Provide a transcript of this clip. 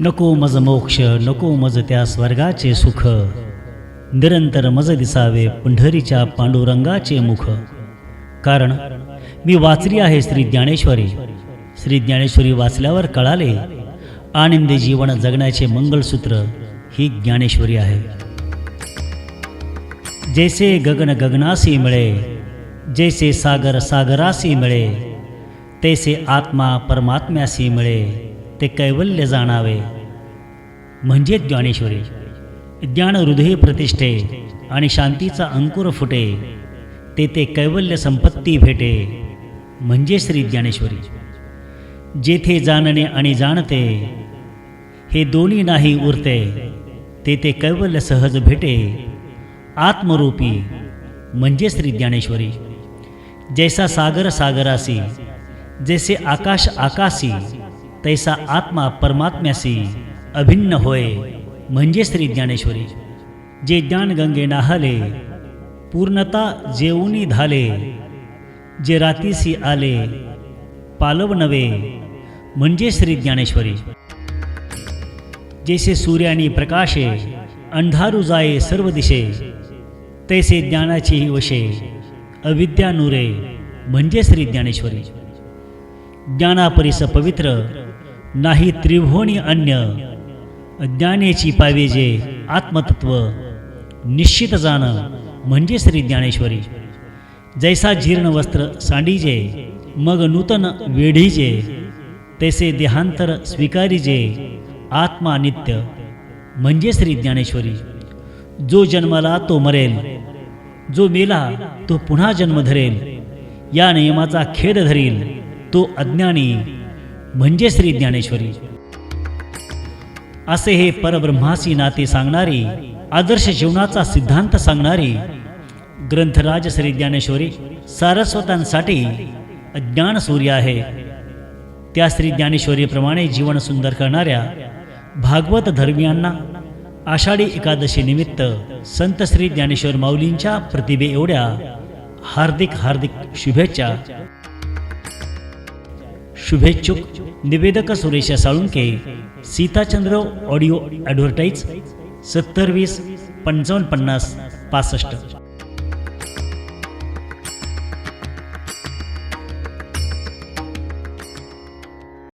नको मज मोक्ष, नको मज त्या स्वर्गाचे सुख, निरंतर मज दिसावे पंढरीच्या पांडुरंगाचे मुख. कारण मी वाचली आहे श्री ज्ञानेश्वरी. श्री ज्ञानेश्वरी वाचल्यावर कळाले, आनंदी जीवन जगण्याचे मंगलसूत्र ही ज्ञानेश्वरी आहे. जैसे गगन गगनासी मिळे, जैसे सागर सागरासी मिळे, तैसे आत्मा परमात्म्यासी मिळे, ते कैवल्य जाणावे म्हणजे ज्ञानेश्वरी. ज्ञान हृदय प्रतिष्ठे आणि शांतीचा अंकुर फुटे, ते कैवल्य संपत्ती भेटे म्हणजे श्री ज्ञानेश्वरी. जेथे जाणणे आणि जाणते हे दोन्ही नाही उरते, ते कैवल्य सहज भेटे आत्मरूपी म्हणजे श्री ज्ञानेश्वरी. जैसा सागर सागरासी, जैसे आकाश आकाशी, तैसा आत्मा परमात्म्यासी अभिन्न होय म्हणजे श्री ज्ञानेश्वरी. जे ज्ञान गंगे नाहले, पूर्णता जेऊनी धाले, जे रातीसी आले पालव नवे म्हणजे श्री ज्ञानेश्वरी. जैसे सूर्यानी प्रकाशे, अंधारू जाये सर्व दिशे, तैसे ज्ञानाची वशे अविद्या नूरे म्हणजे श्री ज्ञानेश्वरी. ज्ञानापरिस पवित्र नाही त्रिभुवनी अन्य, ज्ञानेची पावे जे आत्मतत्व निश्चित जाण म्हणजे श्री ज्ञानेश्वरी. जैसा जीर्ण वस्त्र सांडीजे, मग नूतन वेढीजे, तैसे देहांतर स्वीकारीजे आत्मा नित्य म्हणजे श्री ज्ञानेश्वरी. जो जन्मला तो मरेल, जो मेला तो पुन्हा जन्म धरेल, या नियमाचा खेद धरील तो अज्ञानी म्हणजे श्री ज्ञानेश्वरी. असे हे परब्रह्मासी नाते सांगणारी, आदर्श जीवनाचा सिद्धांत सांगणारी ग्रंथराज श्री ज्ञानेश्वरी सारस्वतांसाठी ज्ञान सूर्य आहे. त्या श्री ज्ञानेश्वरीप्रमाणे जीवन सुंदर करणाऱ्या भागवत धर्मियांना आषाढी एकादशी निमित्त संत श्री ज्ञानेश्वर माऊलींच्या प्रतिभे एवढ्या हार्दिक हार्दिक शुभेच्छा. शुभेच्छुक निवेदक सुरेश साळुंके, सीताचंद्र ऑडिओ ॲडव्हर्टाईज 70 20 55 50 65.